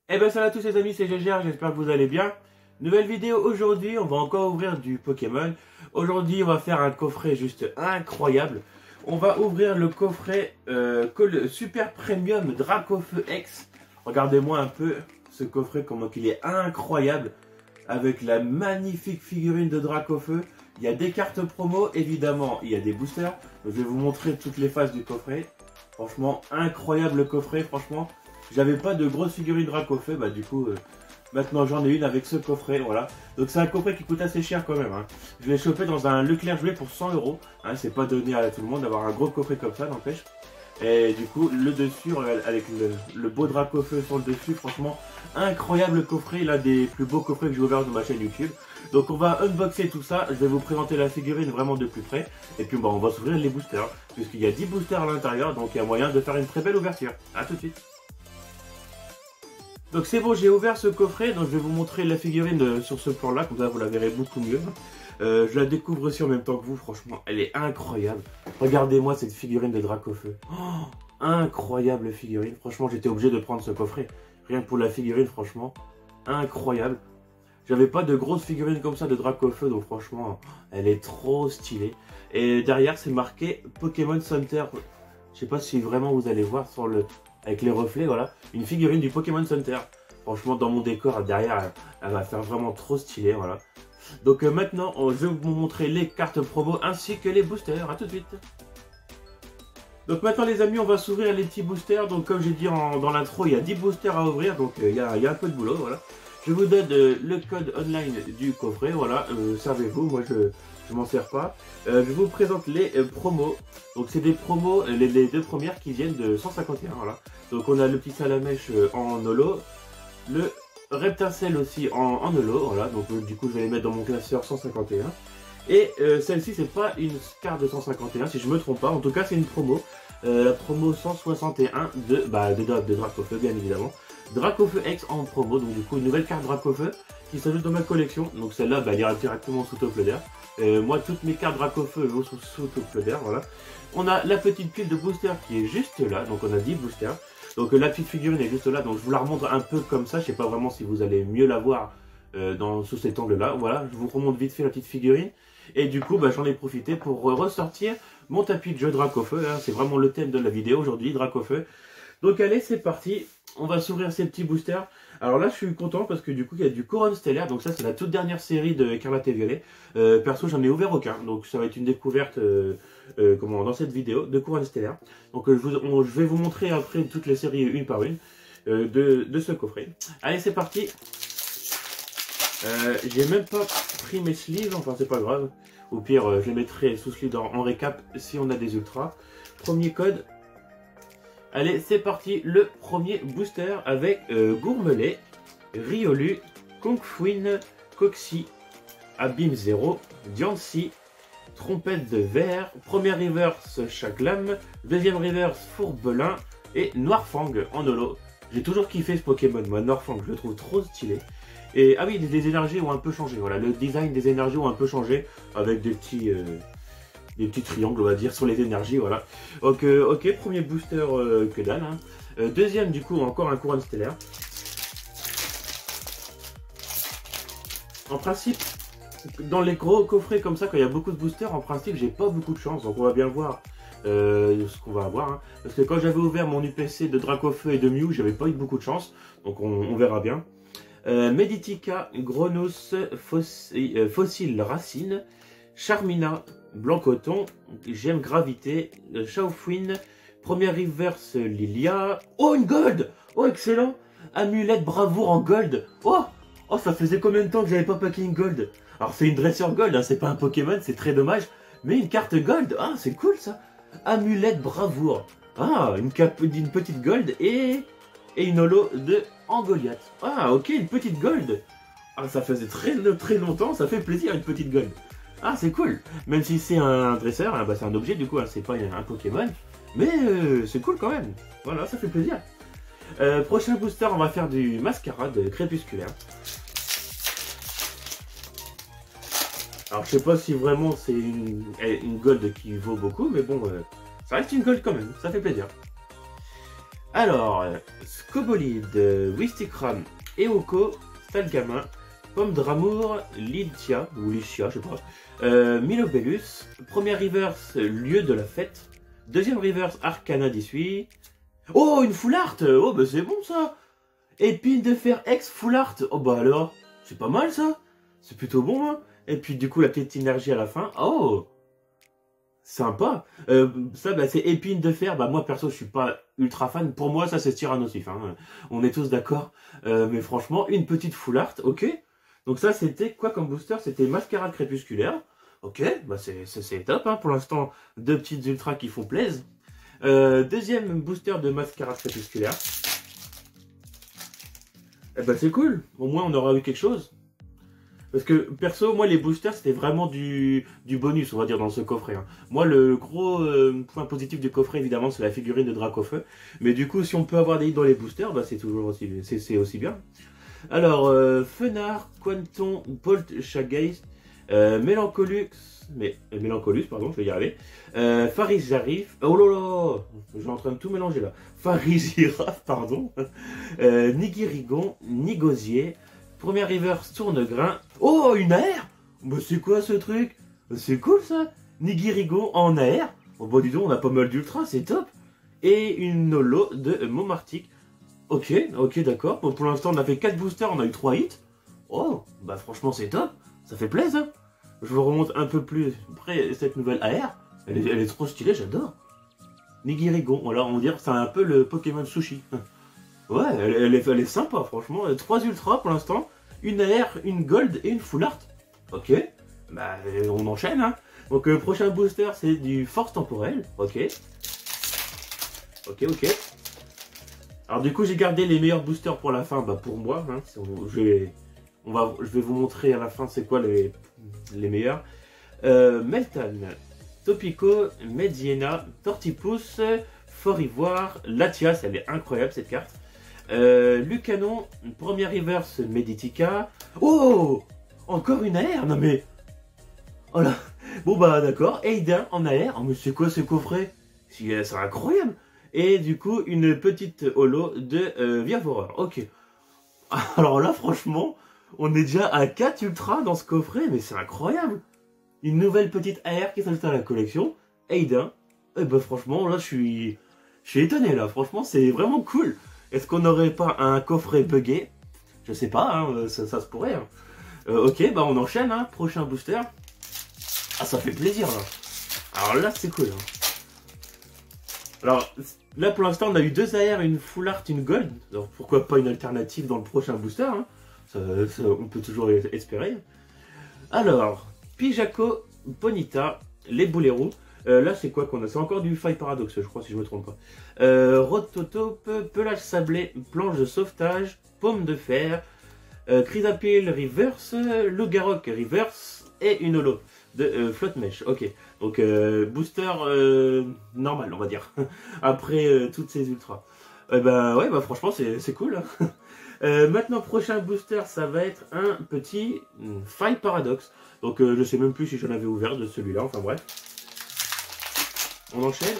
Eh ben salut à tous les amis, c'est Gégère, j'espère que vous allez bien. Nouvelle vidéo aujourd'hui, on va encore ouvrir du Pokémon. Aujourd'hui on va faire un coffret juste incroyable. On va ouvrir le coffret Super Premium Dracofeu X. Regardez-moi un peu ce coffret, comment il est incroyable. Avec la magnifique figurine de Dracofeu. Il y a des cartes promo, évidemment, il y a des boosters. Je vais vous montrer toutes les phases du coffret. Franchement, incroyable le coffret, franchement. J'avais pas de grosse figurine Dracofeu, bah du coup, maintenant j'en ai une avec ce coffret, voilà. Donc c'est un coffret qui coûte assez cher quand même, hein. Je l'ai chopé dans un Leclerc jouet pour 100 €, hein. C'est pas donné à tout le monde d'avoir un gros coffret comme ça, n'empêche. Et du coup, le dessus, avec le beau Dracofeu sur le dessus, franchement, incroyable coffret, l'un des plus beaux coffrets que j'ai ouvert sur ma chaîne YouTube. Donc on va unboxer tout ça, je vais vous présenter la figurine vraiment de plus près. Et puis bah, on va s'ouvrir les boosters, puisqu'il y a 10 boosters à l'intérieur, donc il y a moyen de faire une très belle ouverture. A tout de suite. Donc c'est bon, j'ai ouvert ce coffret, donc je vais vous montrer la figurine sur ce plan-là, comme ça vous la verrez beaucoup mieux. Je la découvre aussi en même temps que vous, franchement, elle est incroyable. Regardez-moi cette figurine de Dracofeu. Oh, incroyable figurine, franchement j'étais obligé de prendre ce coffret. Rien que pour la figurine, franchement, incroyable. J'avais pas de grosse figurine comme ça de Dracofeu, donc franchement, elle est trop stylée. Et derrière c'est marqué Pokémon Center. Je sais pas si vraiment vous allez voir sur le... avec les reflets, voilà, une figurine du Pokémon Center. Franchement, dans mon décor, derrière, elle va faire vraiment trop stylé, voilà. Donc maintenant, je vais vous montrer les cartes promo ainsi que les boosters. A tout de suite. Donc maintenant les amis, on va s'ouvrir les petits boosters. Donc comme j'ai dit dans l'intro, il y a 10 boosters à ouvrir, donc il y a un peu de boulot, voilà. Je vous donne le code online du coffret, voilà, servez-vous, moi je m'en sers pas. Je vous présente les promos. Donc c'est des promos, les deux premières qui viennent de 151, voilà. Donc on a le petit Salamèche en holo, le Reptincelle aussi en holo, voilà. Donc du coup je vais les mettre dans mon classeur 151. Et celle-ci c'est pas une carte de 151 si je me trompe pas, en tout cas c'est une promo. La promo 161 de Dracofeu bien évidemment. Dracofeu X en promo, donc du coup une nouvelle carte Dracofeu qui s'ajoute dans ma collection. Donc celle-là bah, elle ira directement sous Top Loader. Moi toutes mes cartes Dracofeu vont sous Top Loader, voilà. On a la petite pile de boosters qui est juste là, donc on a 10 boosters. Donc la petite figurine est juste là, donc je vous la remonte un peu comme ça, je sais pas vraiment si vous allez mieux la voir sous cet angle là. Voilà, je vous remonte vite fait la petite figurine. Et du coup bah, j'en ai profité pour ressortir mon tapis de jeu Dracofeu, hein. C'est vraiment le thème de la vidéo aujourd'hui, Dracofeu. Donc allez, c'est parti, on va s'ouvrir ces petits boosters. Alors là je suis content parce que du coup il y a du Couronne Stellaire, donc ça c'est la toute dernière série de Écarlate et Violet. Perso j'en ai ouvert aucun, donc ça va être une découverte dans cette vidéo de Couronne Stellaire. Donc je vais vous montrer après toutes les séries une par une de ce coffret. Allez c'est parti. J'ai même pas pris mes sleeves, enfin c'est pas grave. Au pire je les mettrai sous sleeve en récap si on a des ultras. Premier code. Allez, c'est parti, le premier booster avec Gourmelet, Riolu, Kongfuin, Coxy, Abîme 0, Diancie, Trompette de Verre, première reverse Chaglam, deuxième reverse Fourbelin et Noirfang en holo. J'ai toujours kiffé ce Pokémon, moi, Noirfang, je le trouve trop stylé. Et ah oui, les énergies ont un peu changé, voilà, le design des énergies ont un peu changé avec des petits triangles on va dire sur les énergies, voilà. Donc ok, premier booster que dalle, hein. Deuxième du coup encore un Couronne Stellaire. En principe dans les gros coffrets comme ça quand il y a beaucoup de boosters, en principe j'ai pas beaucoup de chance, donc on va bien voir ce qu'on va avoir, hein. Parce que quand j'avais ouvert mon UPC de Dracofeu et de Mew, j'avais pas eu beaucoup de chance, donc on verra bien. Meditica, Gronos, Fossile Racine, Charmina, Blanc Coton, Gemme Gravité, Chaofuin, première reverse Lilia. Oh, une gold! Oh, excellent! Amulette Bravoure en gold! Oh! Oh, ça faisait combien de temps que j'avais pas packé une gold? Alors, c'est une dresseur gold, hein, c'est pas un Pokémon, c'est très dommage. Mais une carte gold, ah, c'est cool ça! Amulette Bravoure. Ah, une petite gold et une holo de Angoliath. Ah, ok, une petite gold. Ah, ça faisait très longtemps, ça fait plaisir une petite gold. Ah, c'est cool. Même si c'est un dresseur, hein, bah, c'est un objet du coup, hein, c'est pas un Pokémon. Mais c'est cool quand même. Voilà, ça fait plaisir. Prochain booster, on va faire du Mascarade Crépusculaire. Alors, je sais pas si vraiment c'est une gold qui vaut beaucoup, mais bon, ça reste une gold quand même, ça fait plaisir. Alors, Scobolide, Wistikram, Eoko, Stalgamin, Pomme d'Amour, Lydia, ou Lycia, je sais pas, Milobellus, première reverse, Lieu de la fête, deuxième reverse, Arcana d'Issui. Oh, une full art. Oh, bah c'est bon ça. Épine de fer ex full art. Oh, bah alors, c'est pas mal ça. C'est plutôt bon, hein. Et puis du coup, la petite énergie à la fin. Oh, sympa. Ça, bah, c'est épine de fer. Bah, moi, perso, je suis pas ultra fan. Pour moi, ça, c'est Tyrannosif. Hein. On est tous d'accord. Mais franchement, une petite full art, ok. Donc ça, c'était quoi comme booster? C'était Mascarade Crépusculaire. Ok, bah c'est top. Hein. Pour l'instant, deux petites ultras qui font plaisir. Deuxième booster de Mascarade Crépusculaire. Eh ben, c'est cool. Au moins, on aura eu quelque chose. Parce que, perso, moi, les boosters, c'était vraiment du bonus, on va dire, dans ce coffret. Hein. Moi, le gros point positif du coffret, évidemment, c'est la figurine de Dracofeu. Mais du coup, si on peut avoir des hits dans les boosters, bah, c'est toujours aussi, c'est aussi bien. Alors, Fenard, Quanton, Poltergeist, Mélancolus, Mélancolus, pardon, je vais y arriver. Faris Jarif, oh là là, je suis en train de tout mélanger là. Faris Giraffe, pardon. Nigirigon, Nigosier, première reverse Tournegrain. Oh, une AR. Bah, c'est quoi ce truc? C'est cool ça. Nigirigon en AR. Oh, bah, dis donc, on a pas mal d'ultra, c'est top. Et une holo de Momartic. Ok, ok, d'accord. Bon, pour l'instant, on a fait 4 boosters, on a eu 3 hits. Oh, bah franchement, c'est top. Ça fait plaisir. Je vous remonte un peu plus près cette nouvelle AR. Elle est trop stylée, j'adore. Nigirigon, voilà, on va dire c'est un peu le Pokémon Sushi. Ouais, elle est sympa, franchement. 3 ultras pour l'instant. Une AR, une Gold et une Full Art. Ok, bah on enchaîne. Hein. Donc, prochain booster, c'est du Force Temporelle. Ok. Ok, ok. Alors du coup j'ai gardé les meilleurs boosters pour la fin, bah pour moi, hein, je vais vous montrer à la fin c'est quoi les meilleurs. Meltan, Topico, Mediena, Tortipus, Fort Ivoire, Latias, elle est incroyable cette carte. Lucanon, première reverse Meditica. Oh, encore une AR, non mais... Oh là, bon bah d'accord, Aiden en AR, oh mais c'est quoi ce coffret? C'est incroyable. Et du coup, une petite holo de Viavoreur. Ok. Alors là, franchement, on est déjà à 4 ultras dans ce coffret, mais c'est incroyable. Une nouvelle petite AR qui s'ajoute à la collection. Aiden. Et ben franchement, là, je suis étonné, là. Franchement, c'est vraiment cool. Est-ce qu'on n'aurait pas un coffret buggé? Je sais pas, hein, ça se pourrait. Hein. Ok, bah on enchaîne, hein. Prochain booster. Ah, ça fait plaisir, là. Alors là, c'est cool. Hein. Alors, là pour l'instant on a eu 2 AR, une full art, une gold. Alors pourquoi pas une alternative dans le prochain booster, hein. On peut toujours espérer. Alors, Pijaco, Bonita, les Boulerous. Là c'est quoi qu'on a? C'est encore du Fight Paradox je crois si je me trompe pas. Rototope, Pelage Sablé, Planche de Sauvetage, Pomme de Fer, Chrysapile Reverse, Lougarok Reverse et une holo de Flotte Mèche. Ok, donc booster normal on va dire, après toutes ces ultras. Bah ouais, bah franchement c'est cool. Hein. Maintenant prochain booster ça va être un petit Fight Paradox. Donc je sais même plus si j'en avais ouvert de celui-là, enfin bref. On enchaîne.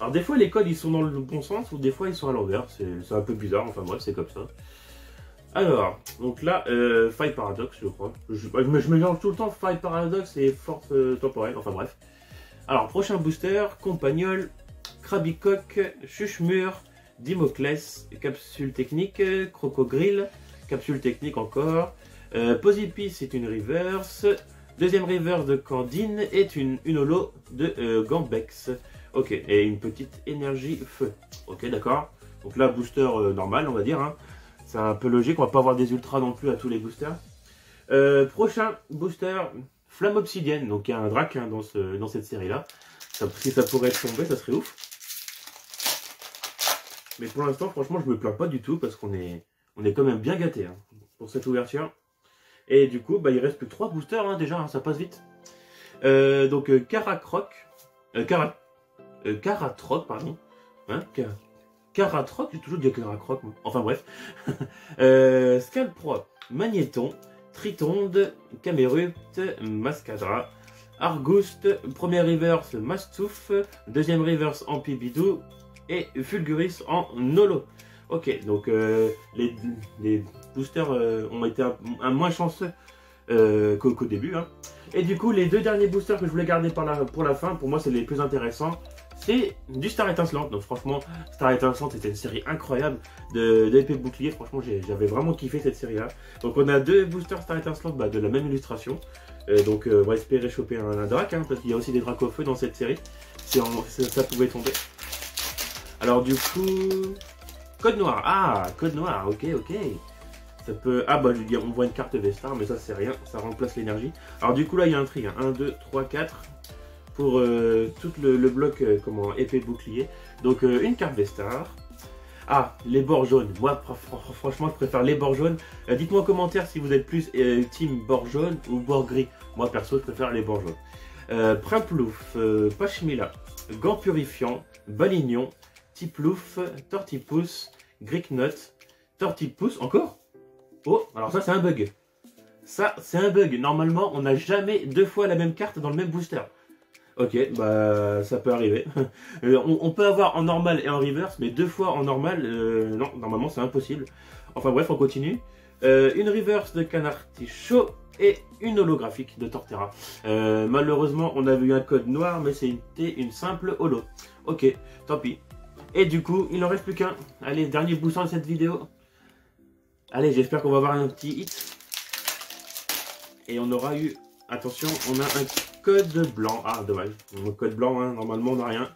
Alors des fois les codes ils sont dans le bon sens ou des fois ils sont à l'envers, c'est un peu bizarre, enfin bref c'est comme ça. Alors, donc là, Fight Paradox, je crois. Je mélange tout le temps Fight Paradox et Force Temporelle, enfin bref. Alors, prochain booster, Compagnol, Krabicoque, Chuchemur, Dimoclès, Capsule Technique, Crocogrill, Capsule Technique encore. Posipi, c'est une reverse. Deuxième reverse de Candine est une holo de Gambex. Ok, et une petite énergie feu. Ok, d'accord. Donc là, booster normal, on va dire, hein. C'est un peu logique, on va pas avoir des ultras non plus à tous les boosters. Prochain booster, Flamme Obsidienne. Donc il y a un drac hein, dans cette série-là. Si ça pourrait tomber, ça serait ouf. Mais pour l'instant, franchement, je me plains pas du tout parce qu'on est quand même bien gâté hein, pour cette ouverture. Et du coup, bah, il reste plus que 3 boosters hein, déjà, hein, ça passe vite. Donc Caratroc, pardon. Hein, Caratroc, j'ai toujours dit Caracroc, enfin bref. Scalpro, Magnéton, Tritonde, Camerupt, Mascadra, Argouste, première reverse Mastouf, deuxième reverse Ampibidou, et Fulguris en holo. Ok, donc les boosters ont été un moins chanceux qu'au début. Hein. Et du coup, les deux derniers boosters que je voulais garder pour la fin, pour moi, c'est les plus intéressants. C'est du Star Étincelante. Donc franchement, Star Étincelante, c'était une série incroyable d'épée bouclier. Franchement, j'avais vraiment kiffé cette série-là. Donc on a deux boosters Star Étincelante de la même illustration. Donc on va espérer choper un drac, hein, parce qu'il y a aussi des dracs au feu dans cette série. Si ça pouvait tomber. Alors du coup... Code noir. Ah, code noir, ok. Ça peut... Ah bah on voit une carte Vestar, mais ça c'est rien, ça remplace l'énergie. Alors du coup là il y a un tri, hein. 1, 2, 3, 4 pour tout le bloc épée bouclier. Donc une carte Vestar. Ah, les bords jaunes. Moi franchement je préfère les bords jaunes. Dites-moi en commentaire si vous êtes plus team bord jaune ou bord gris. Moi perso je préfère les bords jaunes. Primplouf, Pachmila, Gant Purifiant, Balignon, Tiplouf, Tortipousse, Gricknut, Tortipousse, encore? Oh, alors ça c'est un bug. Ça c'est un bug. Normalement on n'a jamais deux fois la même carte dans le même booster. Ok, bah ça peut arriver. On peut avoir en normal et en reverse, mais deux fois en normal, non, normalement c'est impossible. Enfin bref, on continue. Une reverse de Canartichaud et une holographique de Torterra. Malheureusement on avait eu un code noir, mais c'était une simple holo. Ok, tant pis. Et du coup, il n'en reste plus qu'un. Allez, dernier booster de cette vidéo. Allez, j'espère qu'on va avoir un petit hit. Et on aura eu... Attention, on a un code blanc. Ah, dommage. Un code blanc, hein, normalement, on n'a rien.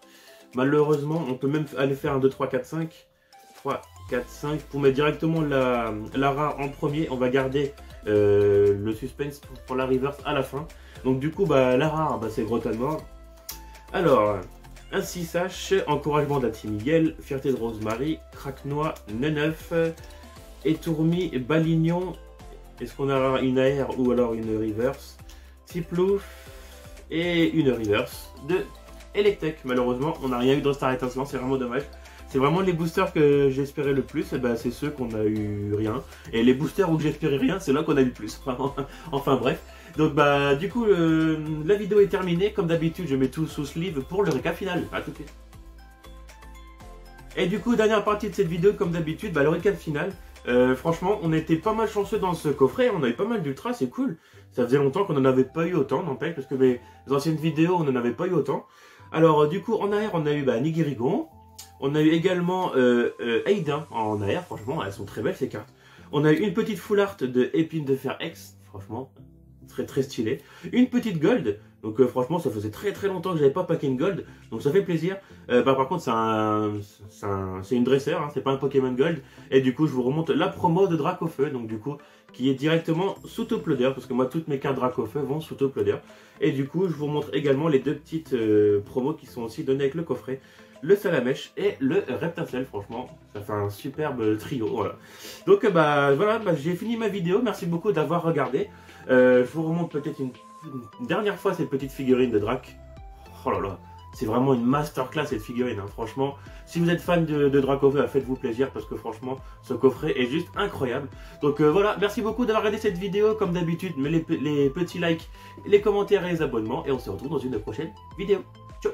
Malheureusement, on peut même aller faire un 2, 3, 4, 5. 3, 4, 5. Pour mettre directement la rare en premier, on va garder le suspense pour la reverse à la fin. Donc du coup, bah, la rare, bah, c'est Grotte à mort. Alors... Un 6H, encouragement d'Atimiguel, fierté de Rosemary, Craquenois, Neneuf, Étourmi, Balignon, est-ce qu'on a une AR ou alors une reverse, Tiplouf et une reverse de Electek. Malheureusement, on n'a rien eu dans Star Étincelant, c'est vraiment dommage. C'est vraiment les boosters que j'espérais le plus, et ben c'est ceux qu'on a eu rien. Et les boosters où j'espérais rien, c'est là qu'on a eu le plus. Enfin bref. Donc bah du coup la vidéo est terminée. Comme d'habitude je mets tout sous sleeve pour le récap final. A tout de suite. Et du coup dernière partie de cette vidéo comme d'habitude, bah, le récap final. Franchement on était pas mal chanceux dans ce coffret. On a eu pas mal d'ultras, c'est cool. Ça faisait longtemps qu'on en avait pas eu autant, n'empêche, parce que mes anciennes vidéos on en avait pas eu autant. Alors du coup en arrière on a eu Nigirigon. On a eu également Aiden en arrière. Franchement elles sont très belles ces cartes. On a eu une petite full art de Épine de Fer X. Franchement très stylé. Une petite gold, donc franchement ça faisait très longtemps que j'avais pas packé une gold, donc ça fait plaisir. Par contre c'est une dresseur, hein, c'est pas un Pokémon Gold, et du coup je vous remonte la promo de Dracofeu, donc du coup qui est directement sous top loader, parce que moi toutes mes cartes Dracofeu vont sous top loader, et du coup je vous montre également les deux petites promos qui sont aussi données avec le coffret. Le Salamèche et le Reptafel, franchement, ça fait un superbe trio, voilà. Donc voilà, j'ai fini ma vidéo, merci beaucoup d'avoir regardé. Je vous remonte peut-être une dernière fois cette petite figurine de Drac. Oh là là, c'est vraiment une masterclass cette figurine, hein. Franchement, si vous êtes fan de Dracofeu, faites-vous plaisir parce que franchement, ce coffret est juste incroyable. Donc voilà, merci beaucoup d'avoir regardé cette vidéo, comme d'habitude, mais les petits likes, les commentaires et les abonnements, et on se retrouve dans une prochaine vidéo. Ciao.